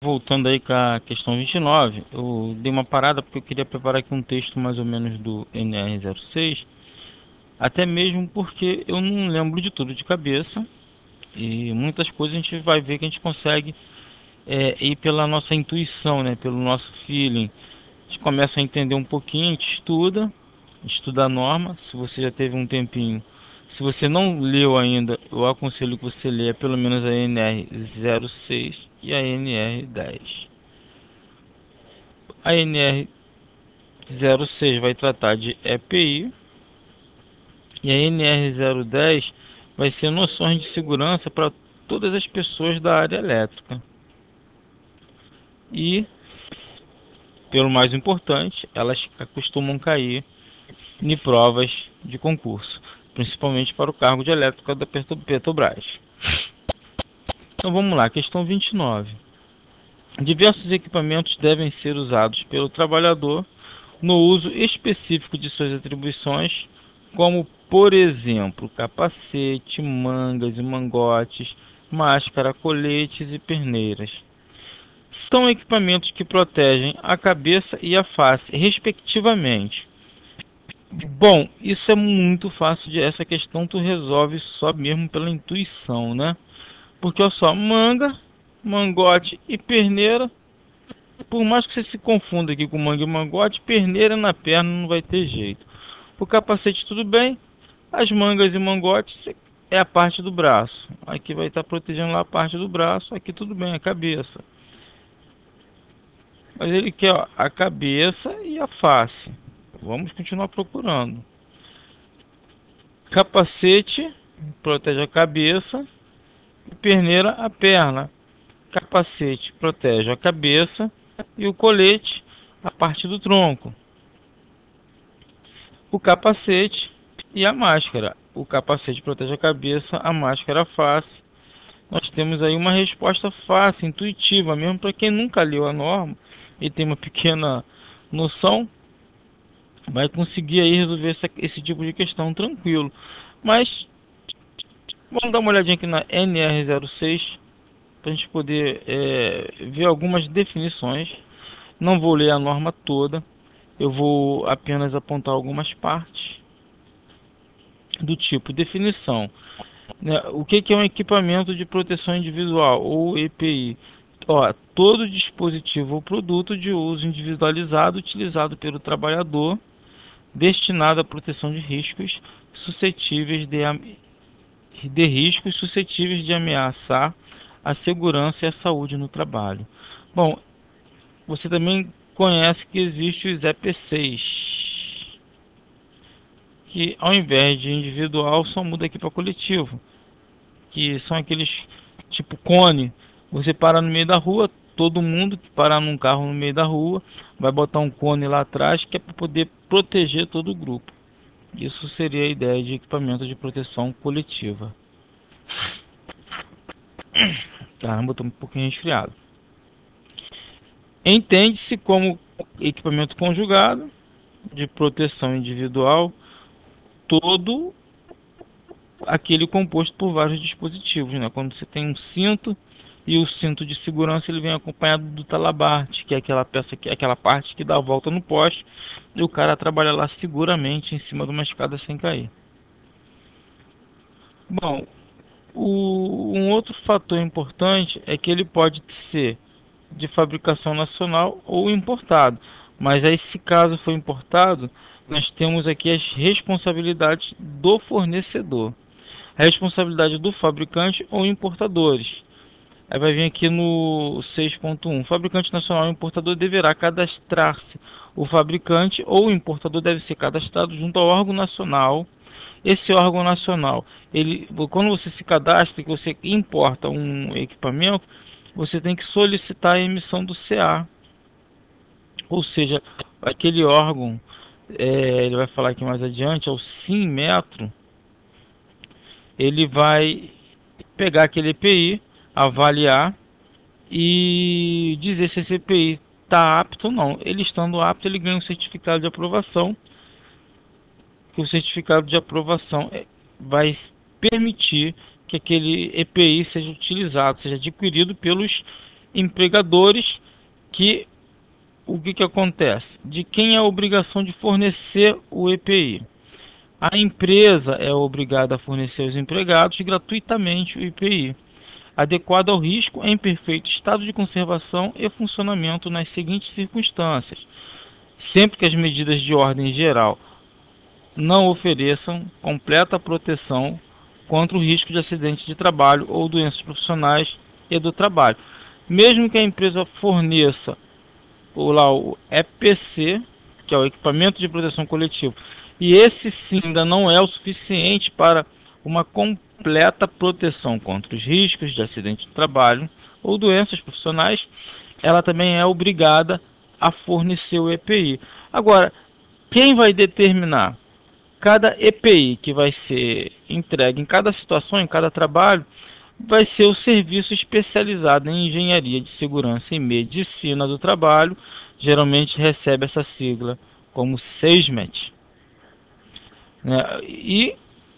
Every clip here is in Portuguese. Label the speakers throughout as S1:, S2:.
S1: Voltando aí com a questão 29, eu dei uma parada porque eu queria preparar aqui um texto mais ou menos do NR06, até mesmo porque eu não lembro de tudo de cabeça e muitas coisas a gente vai ver que a gente consegue ir pela nossa intuição, né, pelo nosso feeling. A gente começa a entender um pouquinho, a gente estuda a norma. Se você já teve um tempinho, se você não leu ainda, eu aconselho que você leia pelo menos a NR06 e a NR10. A NR06 vai tratar de EPI e a NR010 vai ser noções de segurança para todas as pessoas da área elétrica. E, pelo mais importante, elas costumam cair em provas de concurso, principalmente para o cargo de elétrica da Petrobras. Então vamos lá, questão 29. Diversos equipamentos devem ser usados pelo trabalhador no uso específico de suas atribuições, como, por exemplo, capacete, mangas e mangotes, máscara, coletes e perneiras. São equipamentos que protegem a cabeça e a face, respectivamente. Bom, isso é muito fácil de essa questão tu resolve só mesmo pela intuição, né? Porque olha só, manga, mangote e perneira, por mais que você se confunda aqui com manga e mangote, perneira na perna não vai ter jeito. O capacete tudo bem, as mangas e mangotes é a parte do braço. Aqui vai estar protegendo lá a parte do braço, aqui tudo bem, a cabeça. Mas ele quer ó, a cabeça e a face. Vamos continuar procurando. Capacete protege a cabeça e perneira a perna. Capacete protege a cabeça e o colete a parte do tronco. O capacete e a máscara. O capacete protege a cabeça, a máscara a face. Nós temos aí uma resposta fácil, intuitiva, mesmo para quem nunca leu a norma e tem uma pequena noção, vai conseguir aí resolver esse tipo de questão tranquilo. Mas vamos dar uma olhadinha aqui na NR06 para a gente poder ver algumas definições. Não vou ler a norma toda, eu vou apenas apontar algumas partes do tipo definição. Né? O que é um equipamento de proteção individual ou EPI? Ó, todo dispositivo ou produto de uso individualizado utilizado pelo trabalhador destinado à proteção de riscos suscetíveis de ameaçar a segurança e a saúde no trabalho. Bom, você também conhece que existe os EPCs, que ao invés de individual só muda aqui para coletivo, que são aqueles tipo cone. Você para no meio da rua, todo mundo que parar num carro no meio da rua vai botar um cone lá atrás que é para poder proteger todo o grupo. Isso seria a ideia de equipamento de proteção coletiva. Caramba, estou um pouquinho resfriado. Entende-se como equipamento conjugado de proteção individual todo aquele composto por vários dispositivos, né? Quando você tem um cinto e o cinto de segurança ele vem acompanhado do talabarte, que é aquela peça que é aquela parte que dá a volta no poste e o cara trabalha lá seguramente em cima de uma escada sem cair. Bom, um outro fator importante é que ele pode ser de fabricação nacional ou importado. Mas aí, se caso for importado, nós temos aqui as responsabilidades do fornecedor, a responsabilidade do fabricante ou importadores. Aí vai vir aqui no 6.1. Fabricante nacional ou importador deverá cadastrar-se. O fabricante ou o importador deve ser cadastrado junto ao órgão nacional. Esse órgão nacional, quando você se cadastra, que você importa um equipamento, você tem que solicitar a emissão do CA, ou seja, aquele órgão, ele vai falar aqui mais adiante, é o Sinmetro, ele vai pegar aquele EPI, avaliar e dizer se esse EPI está apto ou não. Ele estando apto, ele ganha um certificado de aprovação, que o certificado de aprovação vai permitir que aquele EPI seja utilizado, seja adquirido pelos empregadores que o que acontece? De quem é a obrigação de fornecer o EPI? A empresa é obrigada a fornecer aos empregados gratuitamente o EPI, adequado ao risco, em perfeito estado de conservação e funcionamento nas seguintes circunstâncias: sempre que as medidas de ordem geral não ofereçam completa proteção contra o risco de acidente de trabalho ou doenças profissionais e do trabalho. Mesmo que a empresa forneça o EPC, que é o equipamento de proteção coletiva, e esse sim ainda não é o suficiente para uma completa proteção contra os riscos de acidente de trabalho ou doenças profissionais, ela também é obrigada a fornecer o EPI. Agora, quem vai determinar cada EPI que vai ser entregue em cada situação, em cada trabalho, vai ser o serviço especializado em engenharia de segurança e medicina do trabalho, geralmente recebe essa sigla como SESMET, né? E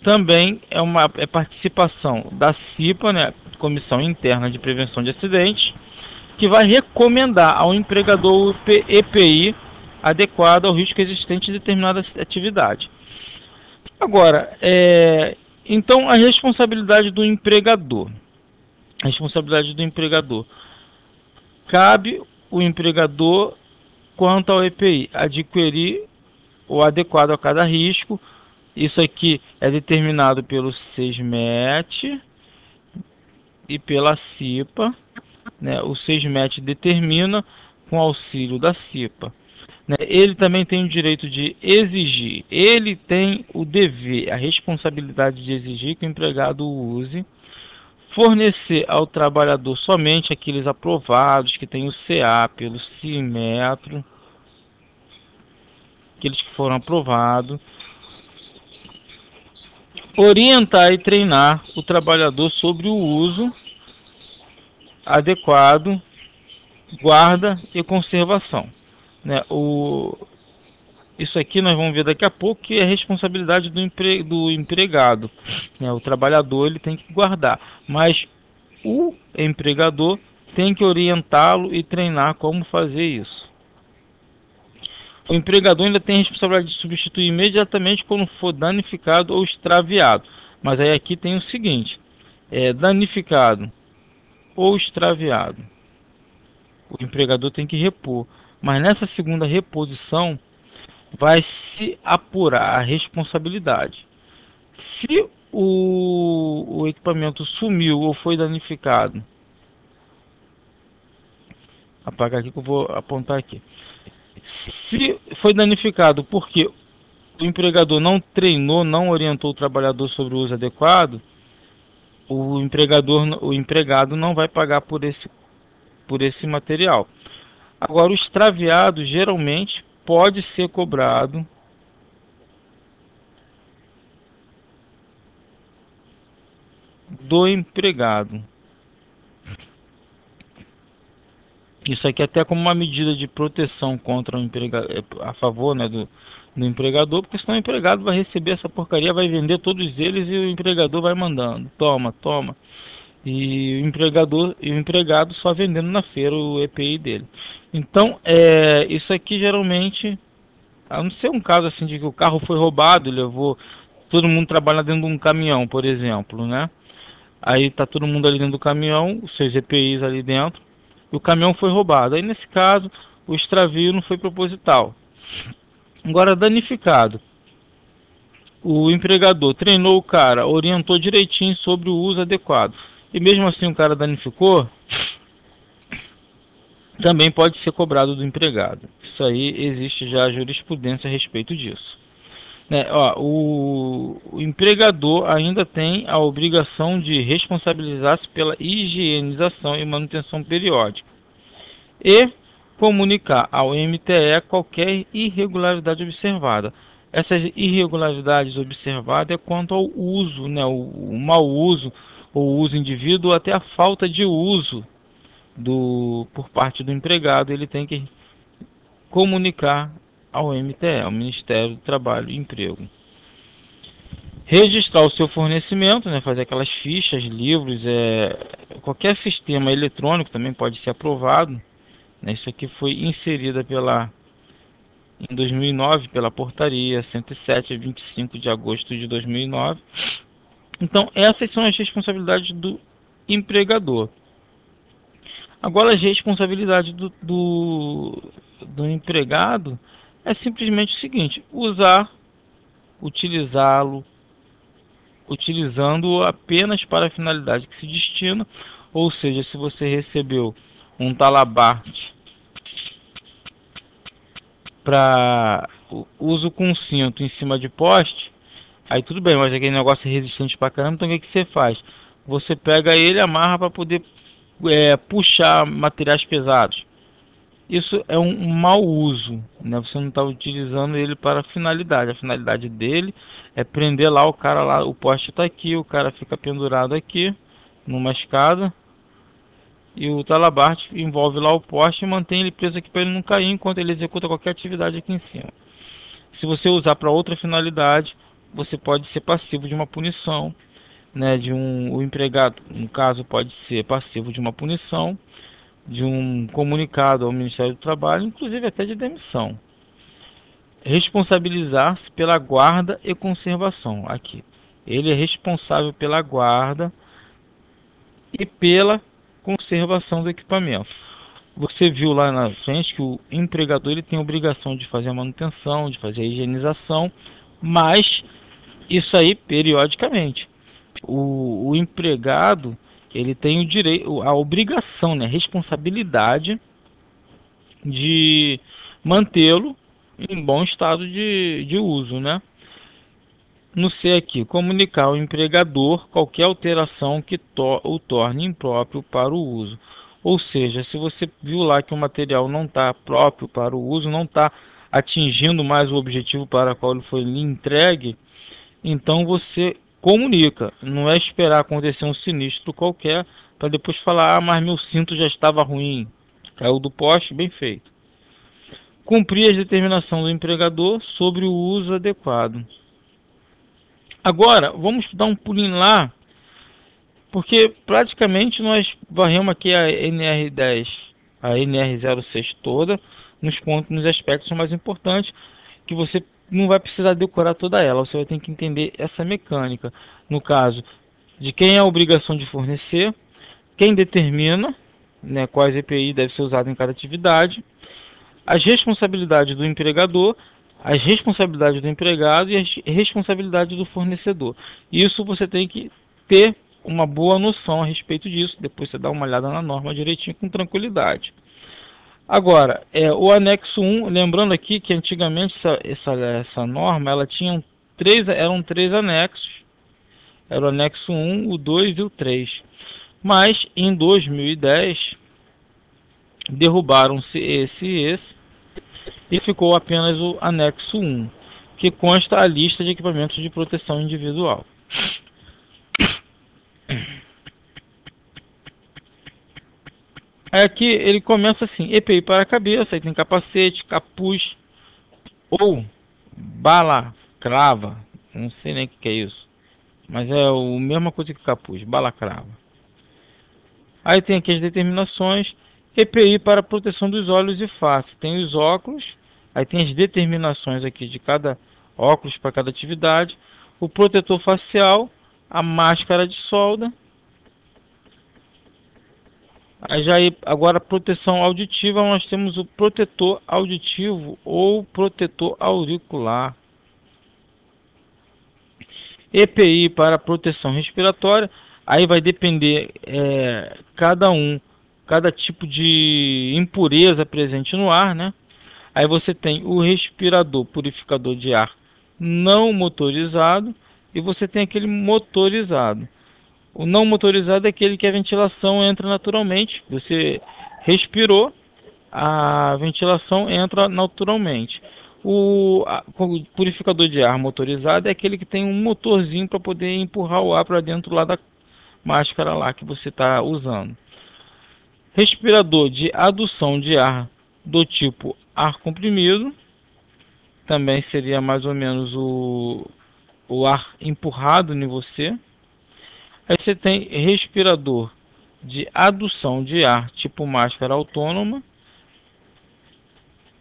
S1: também é participação da CIPA, né, Comissão Interna de Prevenção de Acidentes, que vai recomendar ao empregador o EPI adequado ao risco existente em determinada atividade. Agora, então a responsabilidade do empregador. A responsabilidade do empregador. Cabe o empregador, quanto ao EPI, adquirir o adequado a cada risco. Isso aqui é determinado pelo SESMET e pela CIPA, né? O SESMET determina com auxílio da CIPA. Ele também tem o direito de exigir, ele tem o dever, a responsabilidade de exigir que o empregado use, fornecer ao trabalhador somente aqueles aprovados que têm o CA pelo CIMETRO, aqueles que foram aprovados, orientar e treinar o trabalhador sobre o uso adequado, guarda e conservação, né? Isso aqui nós vamos ver daqui a pouco, que é responsabilidade do empregado, né? O trabalhador ele tem que guardar, mas o empregador tem que orientá-lo e treinar como fazer isso. O empregador ainda tem a responsabilidade de substituir imediatamente quando for danificado ou extraviado. Mas aí aqui tem o seguinte: danificado ou extraviado, o empregador tem que repor. Mas nessa segunda reposição vai se apurar a responsabilidade. Se o equipamento sumiu ou foi danificado, apagar aqui que eu vou apontar aqui. Se foi danificado porque o empregador não treinou, não orientou o trabalhador sobre o uso adequado, o empregado não vai pagar por esse material. Agora, o extraviado geralmente pode ser cobrado do empregado. Isso aqui até como uma medida de proteção contra o empregado, a favor, né, do empregador, porque senão o empregado vai receber essa porcaria, vai vender todos eles e o empregador vai mandando, toma, toma. E o empregado só vendendo na feira o EPI dele. Então, isso aqui geralmente, a não ser um caso assim de que o carro foi roubado, levou todo mundo trabalha dentro de um caminhão, por exemplo, né? Aí tá todo mundo ali dentro do caminhão, os seus EPIs ali dentro, e o caminhão foi roubado. Aí nesse caso, o extravio não foi proposital. Agora, danificado, o empregador treinou o cara, orientou direitinho sobre o uso adequado, e mesmo assim o cara danificou, também pode ser cobrado do empregado. Isso aí existe já jurisprudência a respeito disso, né? O empregador ainda tem a obrigação de responsabilizar-se pela higienização e manutenção periódica e comunicar ao MTE qualquer irregularidade observada. Essas irregularidades observadas é quanto ao uso, né, o mau uso ou uso indevido, ou até a falta de uso por parte do empregado. Ele tem que comunicar ao MTE, ao Ministério do Trabalho e Emprego. Registrar o seu fornecimento, né, fazer aquelas fichas, livros, qualquer sistema eletrônico também pode ser aprovado, né. Isso aqui foi inserida em 2009 pela portaria 107, 25 de agosto de 2009. Então essas são as responsabilidades do empregador. Agora as responsabilidades do empregado é simplesmente o seguinte: utilizá-lo, utilizando apenas para a finalidade que se destina. Ou seja, se você recebeu um talabarte para uso com cinto em cima de poste, aí tudo bem, mas aquele negócio é resistente pra caramba, então o que que você faz? Você pega ele, amarra para poder puxar materiais pesados. Isso é um mau uso, né? Você não está utilizando ele para a finalidade. A finalidade dele é prender lá o cara lá, o poste está aqui, o cara fica pendurado aqui numa escada e o talabarte envolve lá o poste e mantém ele preso aqui para ele não cair enquanto ele executa qualquer atividade aqui em cima. Se você usar para outra finalidade, você pode ser passivo de uma punição, né? O empregado, no caso, pode ser passivo de uma punição, de um comunicado ao Ministério do Trabalho, inclusive até de demissão. Responsabilizar-se pela guarda e conservação. Aqui, ele é responsável pela guarda e pela conservação do equipamento. Você viu lá na frente que o empregador ele tem a obrigação de fazer a manutenção, de fazer a higienização, mas isso aí periodicamente. O empregado ele tem o direito, a obrigação, né, a responsabilidade de mantê-lo em bom estado de uso, né? No C aqui, comunicar ao empregador qualquer alteração que o torne impróprio para o uso. Ou seja, se você viu lá que o material não está próprio para o uso, não está atingindo mais o objetivo para o qual ele foi lhe entregue, então você comunica. Não é esperar acontecer um sinistro qualquer para depois falar: ah, mas meu cinto já estava ruim, caiu do poste. Bem feito. Cumprir as determinações do empregador sobre o uso adequado. Agora, vamos dar um pulinho lá, porque praticamente nós varremos aqui a NR10, a NR06 toda, nos aspectos mais importantes, que você não vai precisar decorar toda ela, você vai ter que entender essa mecânica. No caso, de quem é a obrigação de fornecer, quem determina, né, quais EPI deve ser usado em cada atividade, as responsabilidades do empregador, as responsabilidades do empregado e as responsabilidades do fornecedor. Isso você tem que ter uma boa noção a respeito disso. Depois você dá uma olhada na norma direitinho com tranquilidade. Agora, o anexo 1, lembrando aqui que antigamente essa norma ela tinha eram três anexos. Era o anexo 1, o 2 e o 3. Mas em 2010 derrubaram-se esse e ficou apenas o anexo 1, que consta a lista de equipamentos de proteção individual. Aqui ele começa assim: EPI para a cabeça, aí tem capacete, capuz ou balaclava, não sei nem o que é isso, mas é a mesma coisa que capuz, balaclava. Aí tem aqui as determinações. EPI para proteção dos olhos e face, tem os óculos, aí tem as determinações aqui de cada óculos para cada atividade, o protetor facial, a máscara de solda. Aí agora proteção auditiva, nós temos o protetor auditivo ou protetor auricular. EPI para proteção respiratória, aí vai depender cada tipo de impureza presente no ar, né? Aí você tem o respirador purificador de ar não motorizado e você tem aquele motorizado. O não motorizado é aquele que a ventilação entra naturalmente. Você respirou, a ventilação entra naturalmente. O purificador de ar motorizado é aquele que tem um motorzinho para poder empurrar o ar para dentro lá da máscara lá que você está usando. Respirador de adução de ar do tipo ar comprimido, também seria mais ou menos o ar empurrado em você. Aí você tem respirador de adução de ar, tipo máscara autônoma,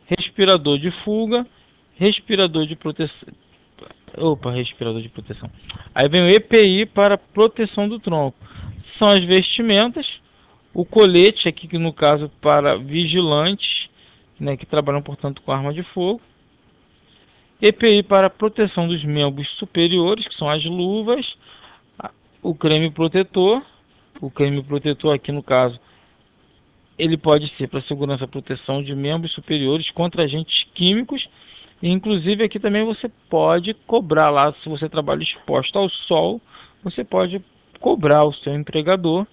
S1: respirador de fuga, respirador de proteção. Opa, respirador de proteção. Aí vem o EPI para proteção do tronco. São as vestimentas, o colete aqui que no caso para vigilantes, né, que trabalham portanto com arma de fogo. EPI para proteção dos membros superiores, que são as luvas, o creme protetor. O creme protetor aqui no caso, ele pode ser para segurança e proteção de membros superiores contra agentes químicos. E, inclusive aqui também você pode cobrar lá, se você trabalha exposto ao sol, você pode cobrar o seu empregador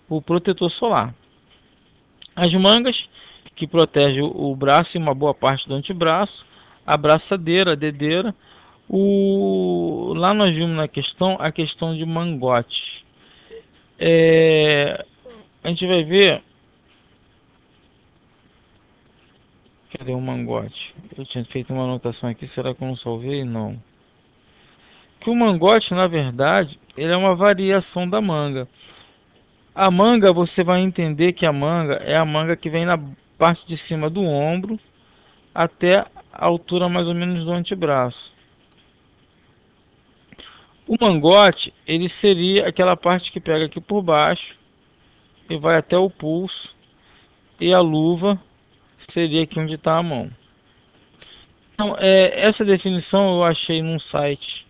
S1: o protetor solar. As mangas, que protege o braço e uma boa parte do antebraço, a braçadeira, a dedeira. Lá nós vimos na questão a questão de mangote. A gente vai ver. Cadê o mangote? Eu tinha feito uma anotação aqui, será que eu não salvei? Não. Que o mangote, na verdade, ele é uma variação da manga. A manga, você vai entender que a manga é a manga que vem na parte de cima do ombro até a altura mais ou menos do antebraço. O mangote, ele seria aquela parte que pega aqui por baixo e vai até o pulso, e a luva seria aqui onde está a mão. Então, essa definição eu achei num site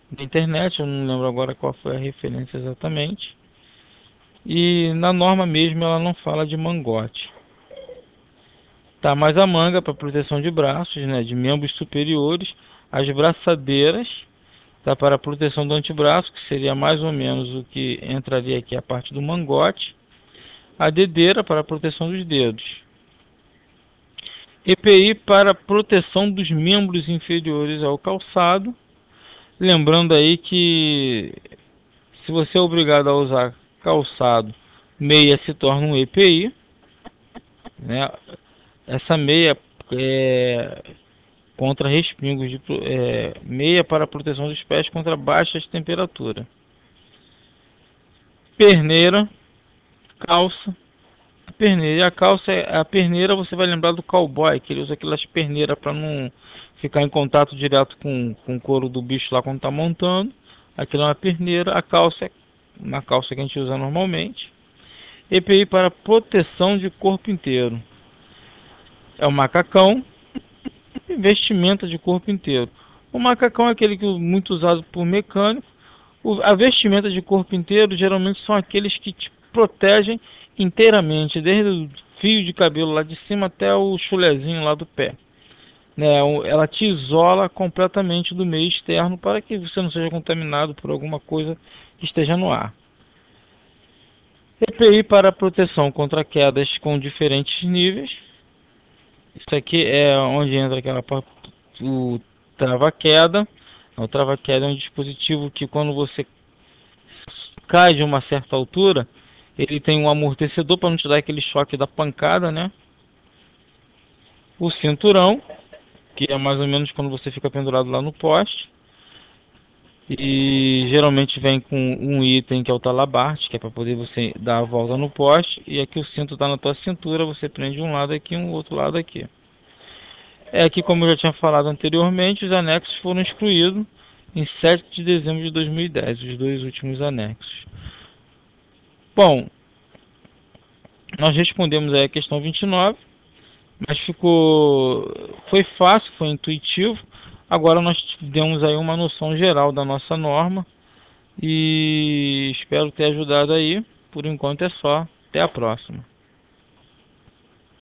S1: da internet, eu não lembro agora qual foi a referência exatamente. E na norma mesmo ela não fala de mangote. Tá, mas a manga para proteção de braços, né, de membros superiores, as braçadeiras, tá, para a proteção do antebraço, que seria mais ou menos o que entraria aqui a parte do mangote, a dedeira para a proteção dos dedos. EPI para proteção dos membros inferiores ao calçado. Lembrando aí que se você é obrigado a usar calçado, meia se torna um EPI, né? Essa meia é contra respingos, meia para proteção dos pés contra baixas temperaturas. Perneira, calça. Perneira. A perneira você vai lembrar do cowboy, que ele usa aquelas perneiras para não ficar em contato direto com o couro do bicho lá quando está montando. Aquilo é uma perneira. A calça é uma calça que a gente usa normalmente. EPI para proteção de corpo inteiro. É o macacão e vestimenta de corpo inteiro. O macacão é aquele que é muito usado por mecânico. A vestimenta de corpo inteiro geralmente são aqueles que te protegem inteiramente, desde o fio de cabelo lá de cima até o chulezinho lá do pé, né? Ela te isola completamente do meio externo para que você não seja contaminado por alguma coisa que esteja no ar. EPI para proteção contra quedas com diferentes níveis. Isso aqui é onde entra aquela parte, o trava-queda. O trava-queda é um dispositivo que quando você cai de uma certa altura, ele tem um amortecedor para não te dar aquele choque da pancada, né? O cinturão, que é mais ou menos quando você fica pendurado lá no poste. E geralmente vem com um item que é o talabarte, que é para poder você dar a volta no poste. E aqui o cinto está na tua cintura, você prende um lado aqui e um outro lado aqui. Aqui, como eu já tinha falado anteriormente, os anexos foram excluídos em 7 de dezembro de 2010, os dois últimos anexos. Bom, nós respondemos aí a questão 29, mas foi fácil, foi intuitivo. Agora nós demos aí uma noção geral da nossa norma e espero ter ajudado aí. Por enquanto é só. Até a próxima.